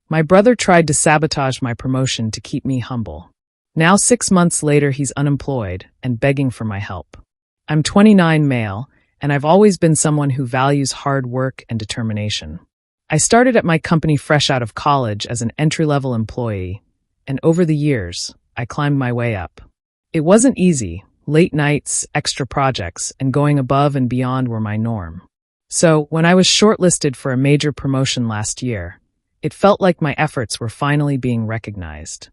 My brother tried to sabotage my promotion to keep me humble. Now 6 months later, he's unemployed and begging for my help. I'm 29, male, and I've always been someone who values hard work and determination. I started at my company fresh out of college as an entry-level employee, and over the years, I climbed my way up. It wasn't easy. Late nights, extra projects, and going above and beyond were my norm. So, when I was shortlisted for a major promotion last year, it felt like my efforts were finally being recognized.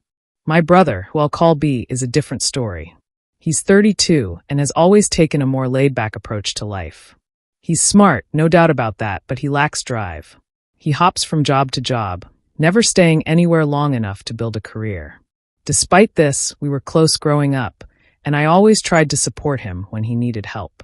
My brother, who I'll call B, is a different story. He's 32 and has always taken a more laid-back approach to life. He's smart, no doubt about that, but he lacks drive. He hops from job to job, never staying anywhere long enough to build a career. Despite this, we were close growing up, and I always tried to support him when he needed help.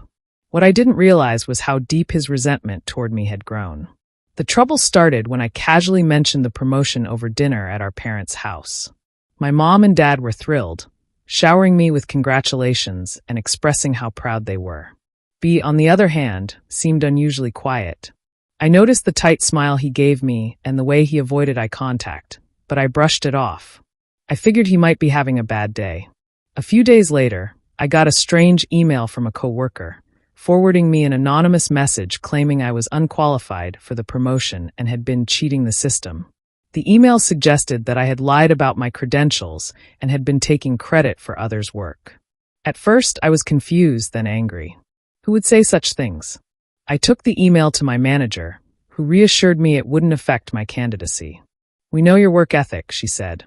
What I didn't realize was how deep his resentment toward me had grown. The trouble started when I casually mentioned the promotion over dinner at our parents' house. My mom and dad were thrilled, showering me with congratulations and expressing how proud they were. B, on the other hand, seemed unusually quiet. I noticed the tight smile he gave me and the way he avoided eye contact, but I brushed it off. I figured he might be having a bad day. A few days later, I got a strange email from a coworker, forwarding me an anonymous message claiming I was unqualified for the promotion and had been cheating the system. The email suggested that I had lied about my credentials and had been taking credit for others' work. At first, I was confused, then angry. Who would say such things? I took the email to my manager, who reassured me it wouldn't affect my candidacy. "We know your work ethic," she said.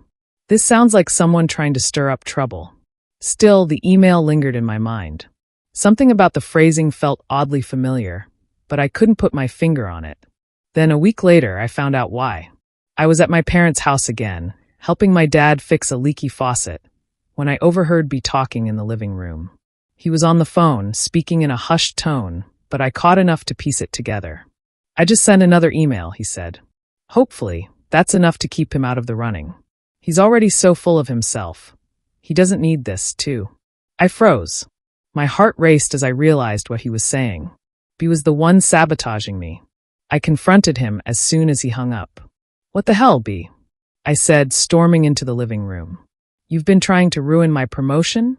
This sounds like someone trying to stir up trouble. Still, the email lingered in my mind. Something about the phrasing felt oddly familiar, but I couldn't put my finger on it. Then a week later, I found out why. I was at my parents' house again, helping my dad fix a leaky faucet, when I overheard B talking in the living room. He was on the phone, speaking in a hushed tone, but I caught enough to piece it together. "I just sent another email," he said. "Hopefully, that's enough to keep him out of the running. He's already so full of himself. He doesn't need this, too." I froze. My heart raced as I realized what he was saying. B was the one sabotaging me. I confronted him as soon as he hung up. "What the hell, B?" I said, storming into the living room. "You've been trying to ruin my promotion?"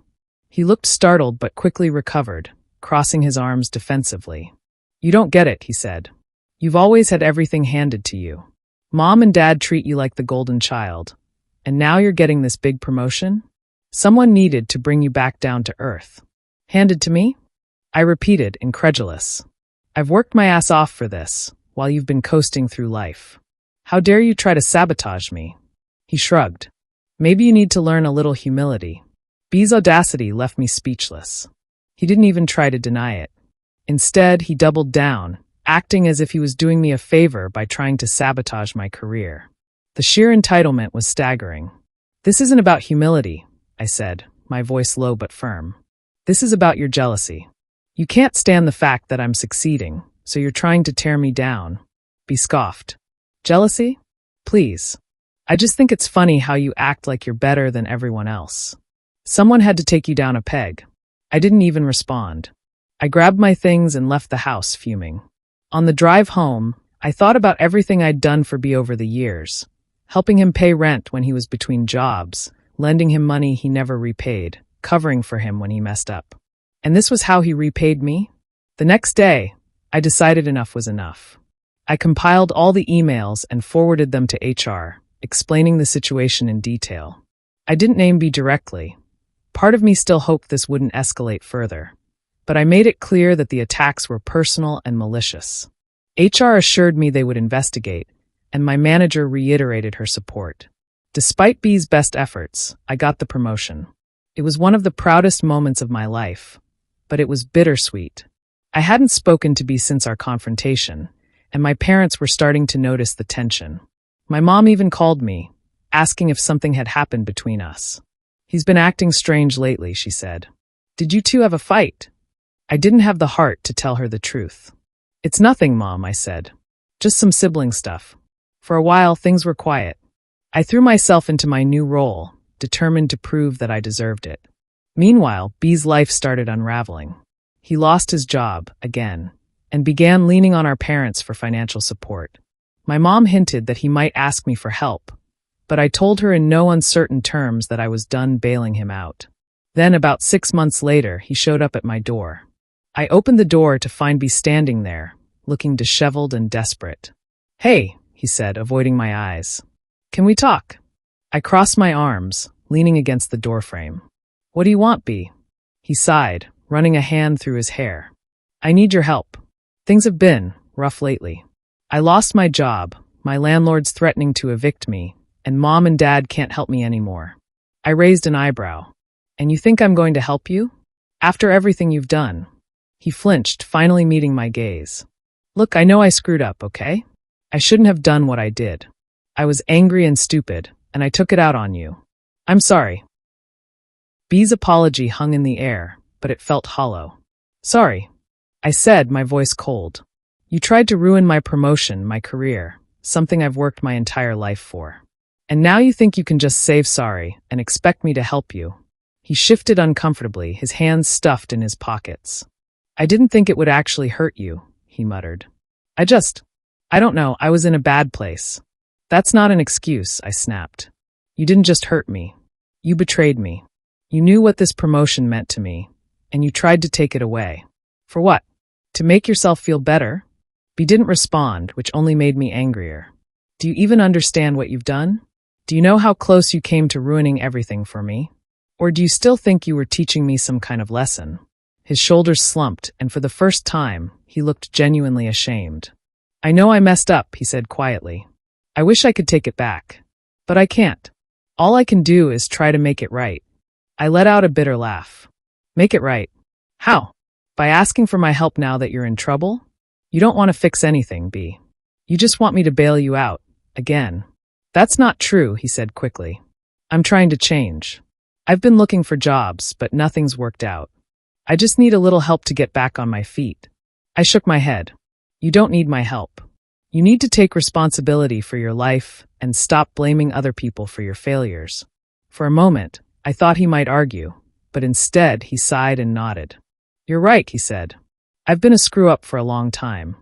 He looked startled but quickly recovered, crossing his arms defensively. "You don't get it," he said. "You've always had everything handed to you. Mom and Dad treat you like the golden child. And now you're getting this big promotion? Someone needed to bring you back down to earth." "Handed to me?" I repeated, incredulous. "I've worked my ass off for this, while you've been coasting through life. How dare you try to sabotage me?" He shrugged. "Maybe you need to learn a little humility." B's audacity left me speechless. He didn't even try to deny it. Instead, he doubled down, acting as if he was doing me a favor by trying to sabotage my career. The sheer entitlement was staggering. "This isn't about humility," I said, my voice low but firm. "This is about your jealousy. You can't stand the fact that I'm succeeding, so you're trying to tear me down." B scoffed. "Jealousy? Please. I just think it's funny how you act like you're better than everyone else. Someone had to take you down a peg." I didn't even respond. I grabbed my things and left the house, fuming. On the drive home, I thought about everything I'd done for B over the years, helping him pay rent when he was between jobs, lending him money he never repaid, covering for him when he messed up. And this was how he repaid me? The next day, I decided enough was enough. I compiled all the emails and forwarded them to HR, explaining the situation in detail. I didn't name B directly. Part of me still hoped this wouldn't escalate further, but I made it clear that the attacks were personal and malicious. HR assured me they would investigate, and my manager reiterated her support. Despite B's best efforts, I got the promotion. It was one of the proudest moments of my life, but it was bittersweet. I hadn't spoken to B since our confrontation, and my parents were starting to notice the tension. My mom even called me, asking if something had happened between us. "He's been acting strange lately," she said. "Did you two have a fight?" I didn't have the heart to tell her the truth. "It's nothing, Mom," I said. "Just some sibling stuff." For a while, things were quiet. I threw myself into my new role, determined to prove that I deserved it. Meanwhile, B's life started unraveling. He lost his job, again, and began leaning on our parents for financial support. My mom hinted that he might ask me for help, but I told her in no uncertain terms that I was done bailing him out. Then, about 6 months later, he showed up at my door. I opened the door to find me standing there, looking disheveled and desperate. "Hey," he said, avoiding my eyes. "Can we talk?" I crossed my arms, leaning against the doorframe. "What do you want, B?" He sighed, running a hand through his hair. "I need your help. Things have been rough lately. I lost my job, my landlord's threatening to evict me, and Mom and Dad can't help me anymore." I raised an eyebrow. "And you think I'm going to help you? After everything you've done?" He flinched, finally meeting my gaze. "Look, I know I screwed up, okay? I shouldn't have done what I did. I was angry and stupid, and I took it out on you. I'm sorry." B's apology hung in the air, but it felt hollow. "Sorry," I said, my voice cold. "You tried to ruin my promotion, my career, something I've worked my entire life for. And now you think you can just say sorry and expect me to help you." He shifted uncomfortably, his hands stuffed in his pockets. "I didn't think it would actually hurt you," he muttered. I don't know, I was in a bad place." "That's not an excuse," I snapped. "You didn't just hurt me. You betrayed me. You knew what this promotion meant to me, and you tried to take it away. For what? To make yourself feel better?" B didn't respond, which only made me angrier. "Do you even understand what you've done? Do you know how close you came to ruining everything for me? Or do you still think you were teaching me some kind of lesson?" His shoulders slumped, and for the first time, he looked genuinely ashamed. "I know I messed up," he said quietly. "I wish I could take it back. But I can't. All I can do is try to make it right." I let out a bitter laugh. "Make it right? How? By asking for my help now that you're in trouble? You don't want to fix anything, B. You just want me to bail you out, again." "That's not true," he said quickly. "I'm trying to change. I've been looking for jobs, but nothing's worked out. I just need a little help to get back on my feet." I shook my head. "You don't need my help. You need to take responsibility for your life and stop blaming other people for your failures." For a moment, I thought he might argue, but instead he sighed and nodded. "You're right," he said. "I've been a screw-up for a long time.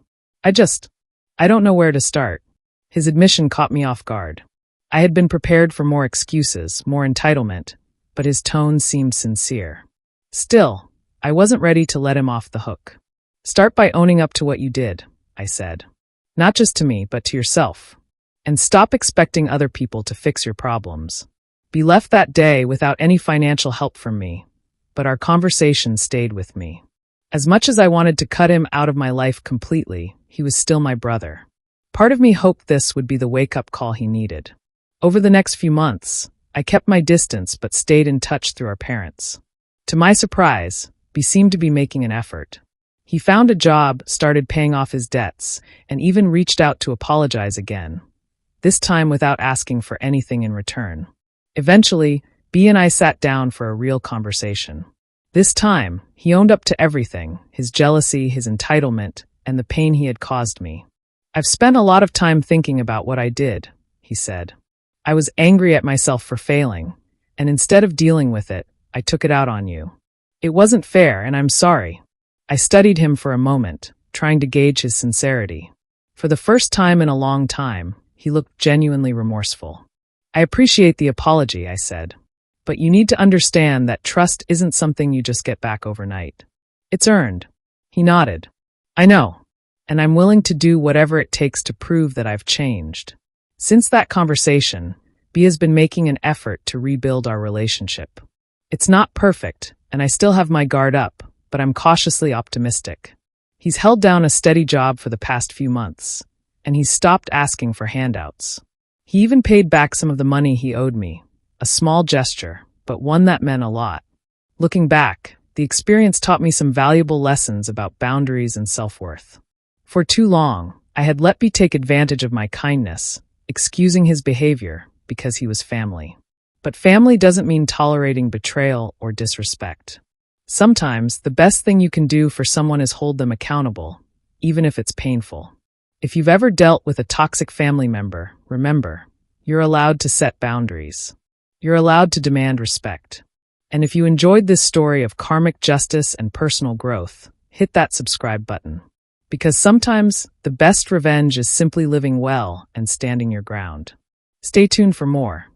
I don't know where to start." His admission caught me off guard. I had been prepared for more excuses, more entitlement, but his tone seemed sincere. Still, I wasn't ready to let him off the hook. "Start by owning up to what you did," I said. "Not just to me, but to yourself. And stop expecting other people to fix your problems." Be left that day without any financial help from me, but our conversation stayed with me. As much as I wanted to cut him out of my life completely, he was still my brother. Part of me hoped this would be the wake-up call he needed. Over the next few months, I kept my distance but stayed in touch through our parents. To my surprise, B seemed to be making an effort. He found a job, started paying off his debts, and even reached out to apologize again, this time without asking for anything in return. Eventually, B and I sat down for a real conversation. This time, he owned up to everything, his jealousy, his entitlement, and the pain he had caused me. "I've spent a lot of time thinking about what I did," he said. "I was angry at myself for failing, and instead of dealing with it, I took it out on you. It wasn't fair, and I'm sorry." I studied him for a moment, trying to gauge his sincerity. For the first time in a long time, he looked genuinely remorseful. "I appreciate the apology," I said. "But you need to understand that trust isn't something you just get back overnight. It's earned." He nodded. "I know, and I'm willing to do whatever it takes to prove that I've changed." Since that conversation, B has been making an effort to rebuild our relationship. It's not perfect, and I still have my guard up, but I'm cautiously optimistic. He's held down a steady job for the past few months, and he's stopped asking for handouts. He even paid back some of the money he owed me, a small gesture, but one that meant a lot. Looking back, the experience taught me some valuable lessons about boundaries and self-worth. For too long, I had let B take advantage of my kindness, excusing his behavior because he was family. But family doesn't mean tolerating betrayal or disrespect. Sometimes, the best thing you can do for someone is hold them accountable, even if it's painful. If you've ever dealt with a toxic family member, remember, you're allowed to set boundaries. You're allowed to demand respect. And if you enjoyed this story of karmic justice and personal growth, hit that subscribe button. Because sometimes the best revenge is simply living well and standing your ground. Stay tuned for more.